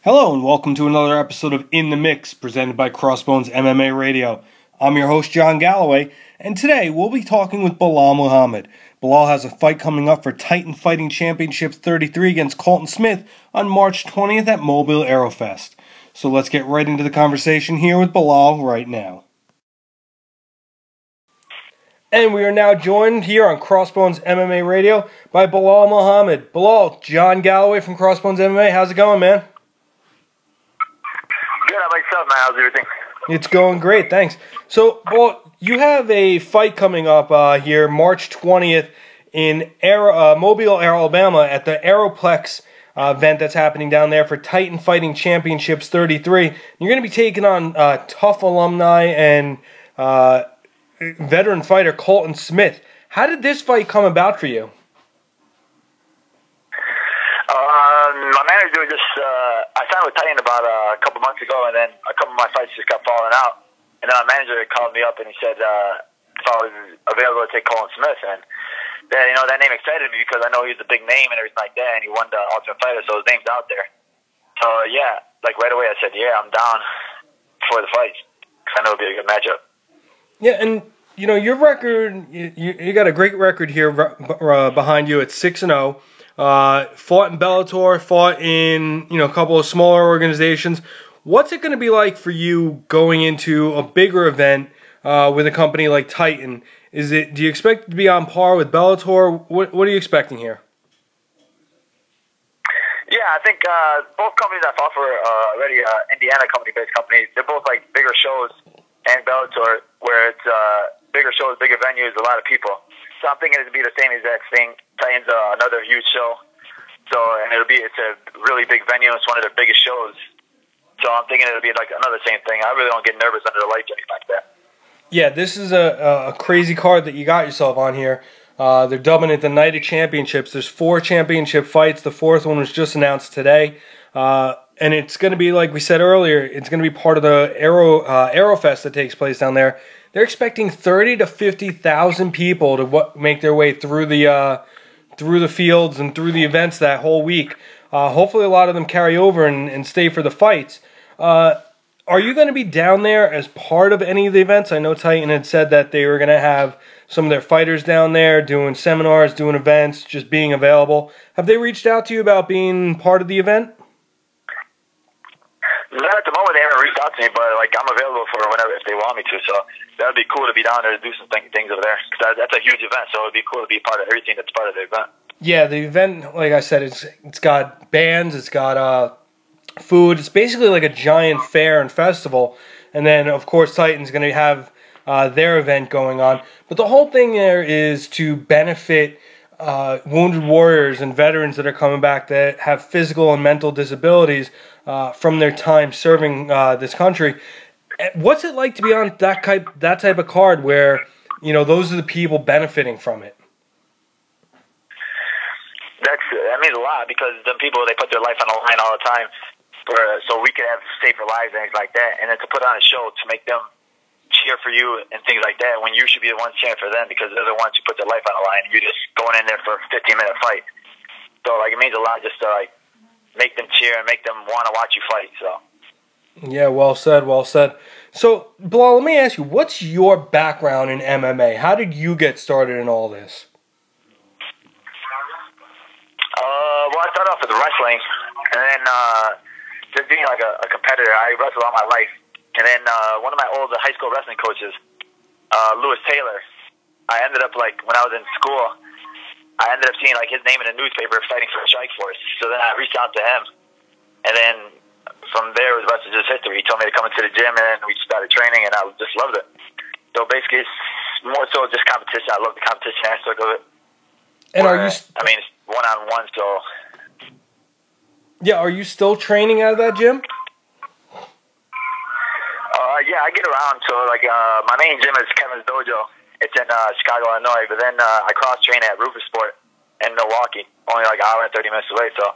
Hello and welcome to another episode of In the Mix presented by CrossBones MMA Radio. I'm your host John Galloway, and today we'll be talking with Belal Muhammad. Belal has a fight coming up for Titan Fighting Championships 33 against Colton Smith on March 20th at Mobile Aerofest. So let's get right into the conversation here with Belal right now. And we are now joined here on CrossBones MMA Radio by Belal Muhammad. Belal, John Galloway from CrossBones MMA. How's it going, man? Good. How about yourself, man? How's everything? It's going great, thanks. So, well, you have a fight coming up here March 20th in Mobile, Alabama at the Aeroplex event that's happening down there for Titan Fighting Championships 33. You're going to be taking on tough alumni and veteran fighter Colton Smith. How did this fight come about for you? My manager just, I signed with Titan about a couple months ago, and then a couple of my fights just got falling out. And then my manager called me up and he said if I was available to take Colton Smith. And then, that name excited me because I know he's a big name and everything like that, and he won the Ultimate Fighter, so his name's out there. So, yeah, right away I said, yeah, I'm down for the fight because I know it'll be a good matchup. Yeah, and, your record, you got a great record here behind you at 6-0. Fought in Bellator, fought in a couple of smaller organizations. What's it going to be like for you going into a bigger event with a company like Titan? Do you expect to be on par with Bellator? What are you expecting here? Yeah, I think both companies I've fought for already, Indiana company-based companies, they're both like bigger shows, and Bellator, where it's bigger shows, bigger venues, a lot of people. So I'm thinking it'll be the same exact thing. Titan's another huge show, and it's a really big venue. It's one of their biggest shows. So I'm thinking it'll be like another same thing. I really don't get nervous under the lights or anything like that. Yeah, this is a crazy card that you got yourself on here. They're dubbing it the Night of Championships. There's 4 championship fights. The 4th one was just announced today. And it's going to be, like we said earlier, it's going to be part of the Aerofest that takes place down there. They're expecting 30 to 50,000 people to make their way through the fields and through the events that whole week. Hopefully a lot of them carry over and stay for the fights. Are you going to be down there as part of any of the events? I know Titan had said that they were going to have some of their fighters down there doing seminars, doing events, just being available. Have they reached out to you about being part of the event? Not at the moment. They haven't reached out to me, but I'm available for whenever if they want me to. So that'd be cool to be down there to do some things over there. Because that's a huge event, so it'd be cool to be part of everything that's part of the event. Yeah, the event, like I said, it's got bands, it's got food. It's basically like a giant fair and festival. And then, of course, Titan's going to have their event going on. But the whole thing there is to benefit wounded warriors and veterans that are coming back that have physical and mental disabilities from their time serving this country. What's it like to be on that type of card where those are the people benefiting from it? That means a lot because the people, they put their life on the line all the time so we could have safer lives and things like that. And then to put on a show to make them cheer for you and things like that when you should be the ones cheering for them because they're the ones who put their life on the line. You're just going in there for a 15-minute fight. So it means a lot just to make them cheer and make them want to watch you fight. So. Yeah, well said, well said. So, Belal, let me ask you, what's your background in MMA? How did you get started in all this? Well, I started off with wrestling, and then just being like a competitor. I wrestled all my life. And then one of my old high school wrestling coaches, Lewis Taylor, I ended up, when I was in school, I ended up seeing, his name in a newspaper fighting for the Strike Force. So then I reached out to him. And then from there, the rest is just history. He told me to come into the gym, and then we started training, and I just loved it. So basically, it's more so just competition. I love the competition aspect of it. And are you... it's one-on-one, so... Yeah, are you still training out of that gym? Yeah, I get around. So, my main gym is Kevin's Dojo. It's in Chicago, Illinois. But then I cross-train at Roofer Sport in Milwaukee, only an hour and 30 minutes away. So,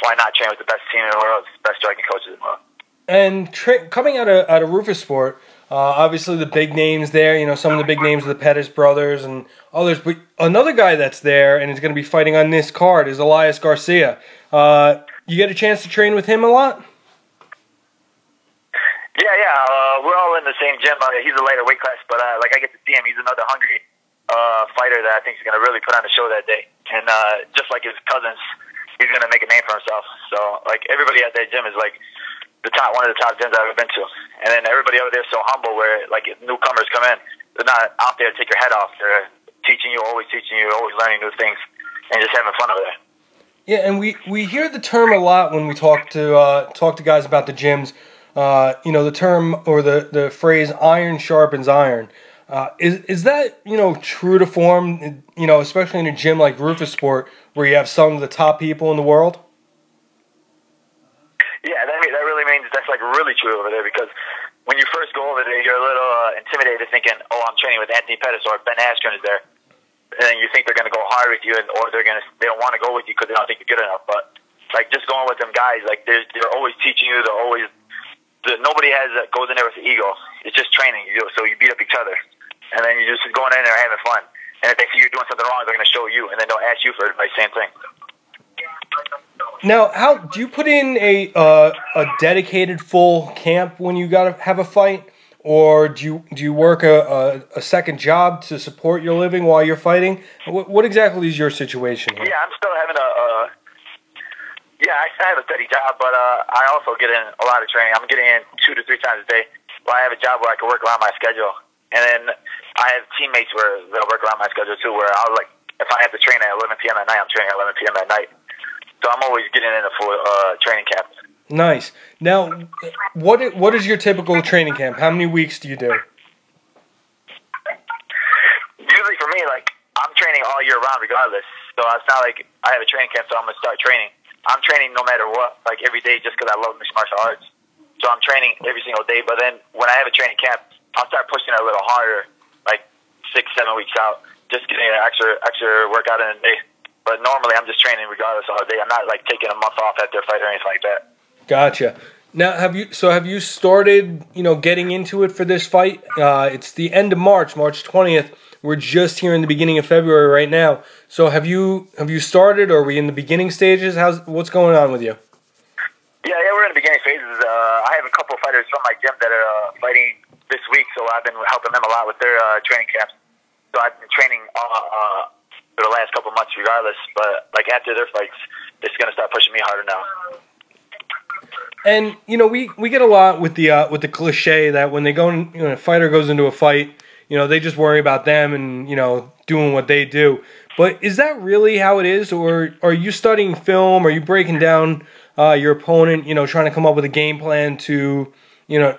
why not train with the best team in the world, best striking coaches in the world? And coming out of Roofer Sport, obviously the big names there, some of the big names are the Pettis brothers and others. But another guy that's there and is going to be fighting on this card is Elias Garcia. You get a chance to train with him a lot? Yeah. We're all in the same gym. He's a lighter weight class, but I get to see him. He's another hungry fighter that I think is going to really put on a show that day. And just like his cousins, he's going to make a name for himself. So like everybody at that gym is like one of the top gyms I've ever been to. And then everybody over there is so humble where like if newcomers come in, they're not out there to take your head off. They're teaching you, always learning new things, and just having fun over there. Yeah, and we hear the term a lot when we talk to guys about the gyms. The term or the phrase "iron sharpens iron." Is that true to form? Especially in a gym like Rufus Sport, where you have some of the top people in the world. Yeah, that really means that's like really true over there, because when you first go over there, you're a little intimidated, thinking, "Oh, I'm training with Anthony Pettis or Ben Askren is there," and then you think they're going to go hard with you, or they don't want to go with you because they don't think you're good enough. But like just going with them guys, like they're always teaching you. Nobody goes in there with an ego. It's just training. So you beat up each other, and then you're just going in there having fun. And if they see you're doing something wrong, they're going to show you, and then they'll ask you for advice. Same thing. Now, how do you put in a dedicated full camp when you gotta have a fight, or do you work a second job to support your living while you're fighting? What exactly is your situation here? Yeah, I'm still having I have a steady job, but I also get in a lot of training. I'm getting in 2 to 3 times a day. Well, I have a job where I can work around my schedule, and then I have teammates that work around my schedule too. Where if I have to train at 11 p.m. at night, I'm training at 11 p.m. at night. So I'm always getting in a full training camp. Nice. Now, what is your typical training camp? How many weeks do you do? Usually for me, like I'm training all year round regardless. So it's not like I have a training camp, so I'm gonna start training. I'm training no matter what, like every day, just because I love mixed martial arts. So I'm training every single day. But then when I have a training camp, I'll start pushing it a little harder, like 6-7 weeks out, just getting an extra workout in a day. But normally I'm just training regardless all day. I'm not like taking a month off after a fight or anything like that. Gotcha. Now, have you started, getting into it for this fight? It's the end of March 20th. We're just here in the beginning of February right now. So have you started, or are we in the beginning stages? What's going on with you? Yeah, we're in the beginning phases. I have a couple of fighters from my gym that are fighting this week, so I've been helping them a lot with their training camps. So I've been training for the last couple of months regardless, but like after their fights, it's going to start pushing me harder now. And we get a lot with the cliche that when a fighter goes into a fight, they just worry about them and doing what they do. But is that really how it is, or are you studying film? Are you breaking down your opponent? Trying to come up with a game plan to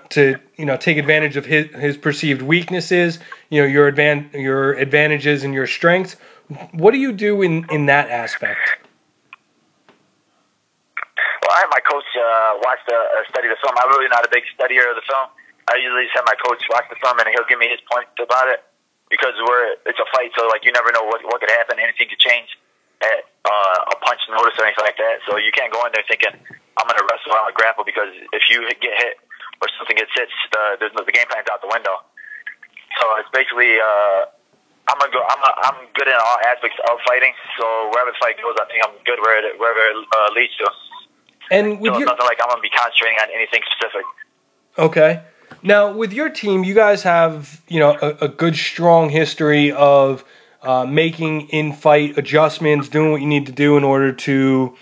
take advantage of his perceived weaknesses. Your advantages and your strengths. What do you do in that aspect? Well, I have my coach study the film. I'm really not a big studier of the film. I usually just have my coach watch the film, and he'll give me his points about it, because it's a fight, so like you never know what could happen. Anything could change at a punch notice or anything like that. So you can't go in there thinking I'm going to wrestle or grapple, because if you get hit or something gets hit, the game plan's out the window. So it's basically I'm good in all aspects of fighting. So wherever the fight goes, I think I'm good wherever it leads to. And with it's nothing like I'm going to be concentrating on anything specific. Okay. Now, with your team, you guys have, a good, strong history of making in-fight adjustments, doing what you need to do in order to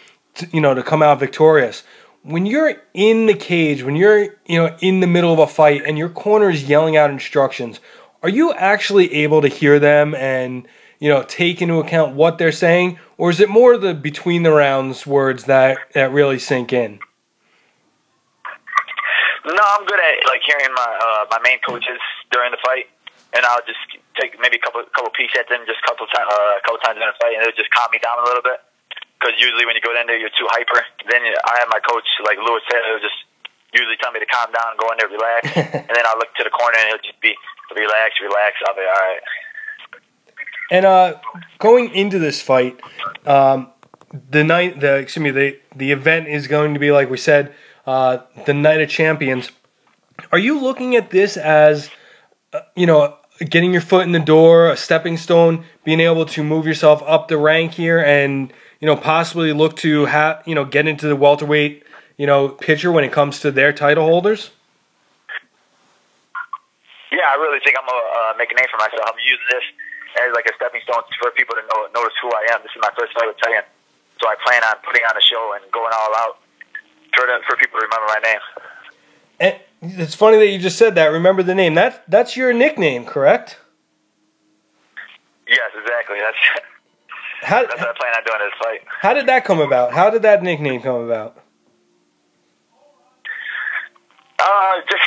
come out victorious. When you're in the cage, when you're, in the middle of a fight and your corner is yelling out instructions, are you actually able to hear them and, take into account what they're saying? Or is it more the between-the-rounds words that really sink in? No, I'm good at hearing my main coaches during the fight, and I'll just take maybe a couple peeks at them just a couple times in the fight, and it'll just calm me down a little bit. Because usually when you go in there, you're too hyper. Then I have my coach, like Lewis said, he'll just usually tell me to calm down, go in there, relax, and then I'll look to the corner, and he'll just be relax. I'll be all right. And going into this fight, the event is going to be, like we said, the Night of Champions. Are you looking at this as, getting your foot in the door, a stepping stone, being able to move yourself up the rank here and, possibly look to get into the welterweight, picture when it comes to their title holders? Yeah, I really think I'm gonna make a name for myself. I'm using this as like a stepping stone for people to notice who I am. This is my first fight with Titan, so I plan on putting on a show and going all out for people to remember my name. And it's funny that you just said that. Remember the name. That's your nickname, correct? Yes, exactly. That's what I plan on doing in this fight. How did that come about? How did that nickname come about? Just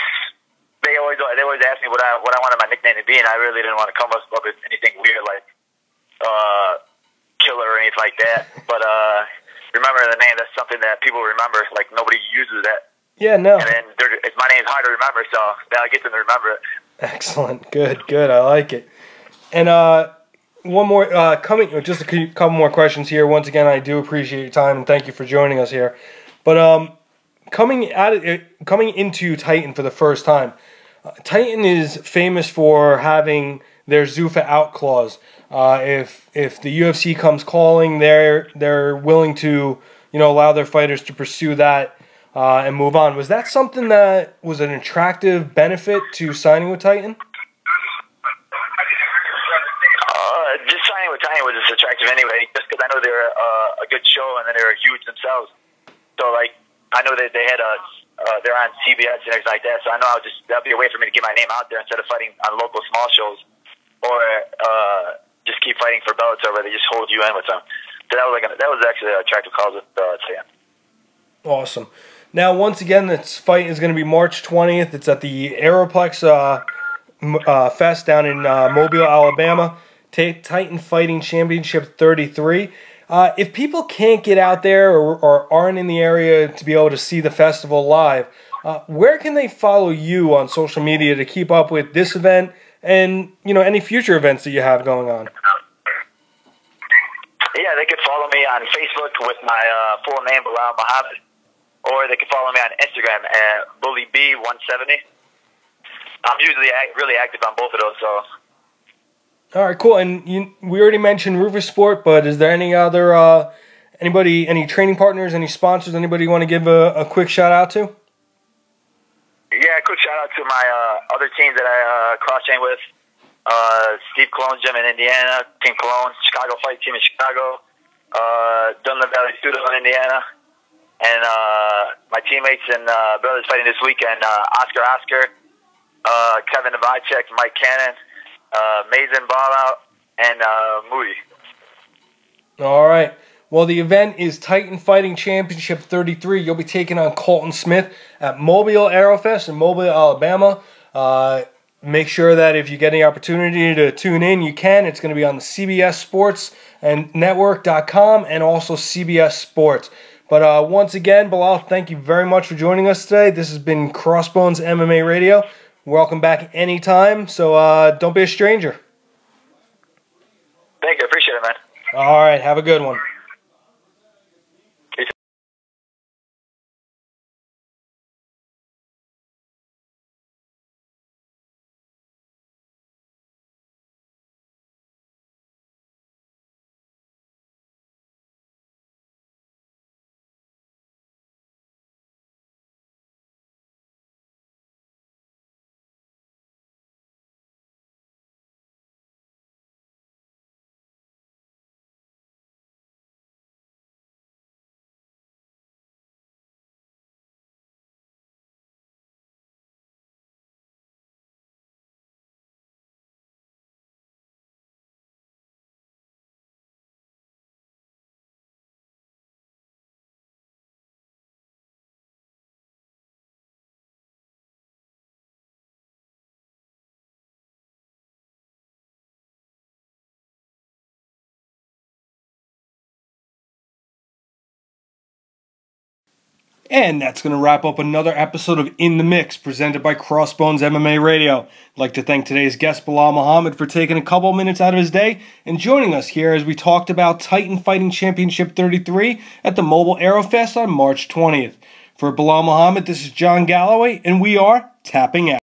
they always ask me what I wanted my nickname to be, and I really didn't want to come up with anything weird like killer or anything like that. But remember the name. That's something that people remember. Like nobody uses that. Yeah, no. And then my name's hard to remember, so that'll get them to remember it. Excellent. Good. I like it. And one more just a couple more questions here. Once again, I do appreciate your time and thank you for joining us here. But coming into Titan for the first time, Titan is famous for having their Zuffa out clause. If the UFC comes calling, they're willing to allow their fighters to pursue that and move on. Was that something that was an attractive benefit to signing with Titan? Just signing with Titan was just attractive anyway, just because I know they're a good show and then they're huge themselves. So like I know that they had they're on CBS and everything like that. So I know that'll be a way for me to get my name out there instead of fighting on local small shows or just keep fighting for Bellator where they just hold you in with them. So that was actually an attractive cause with Titan. Awesome. Now, once again, this fight is going to be March 20th. It's at the Aeroplex Fest down in Mobile, Alabama. Titan Fighting Championship 33. If people can't get out there or aren't in the area to be able to see the festival live, where can they follow you on social media to keep up with this event and any future events that you have going on? Yeah, they can follow me on Facebook with my full name, Belal Muhammad, or they can follow me on Instagram at BullyB170. I'm usually really active on both of those, so. All right, cool. And we already mentioned Rufus Sport, but is there any other any training partners, any sponsors, anybody you want to give a quick shout out to? Yeah, quick shout out to my other teams that I cross-train with. Steve Cologne's gym in Indiana, Team Cologne, Chicago Fight Team in Chicago, Dunlap Valley Studio in Indiana, and my teammates and brothers fighting this weekend, Oscar, Kevin Novacek, Mike Cannon, Mason Ballout, and Moody. All right. Well, the event is Titan Fighting Championship 33. You'll be taking on Colton Smith at Mobile Aerofest in Mobile, Alabama. Make sure that if you get any opportunity to tune in, you can. It's going to be on the CBS Sports and Network.com and also CBS Sports. But once again, Belal, thank you very much for joining us today. This has been CrossBones MMA Radio. Welcome back anytime, so don't be a stranger. Thank you. Appreciate it, man. All right. Have a good one. And that's going to wrap up another episode of In the Mix, presented by CrossBones MMA Radio. I'd like to thank today's guest, Belal Muhammad, for taking a couple minutes out of his day and joining us here as we talked about Titan Fighting Championship 33 at the Mobile Aerofest on March 20th. For Belal Muhammad, this is John Galloway, and we are tapping out.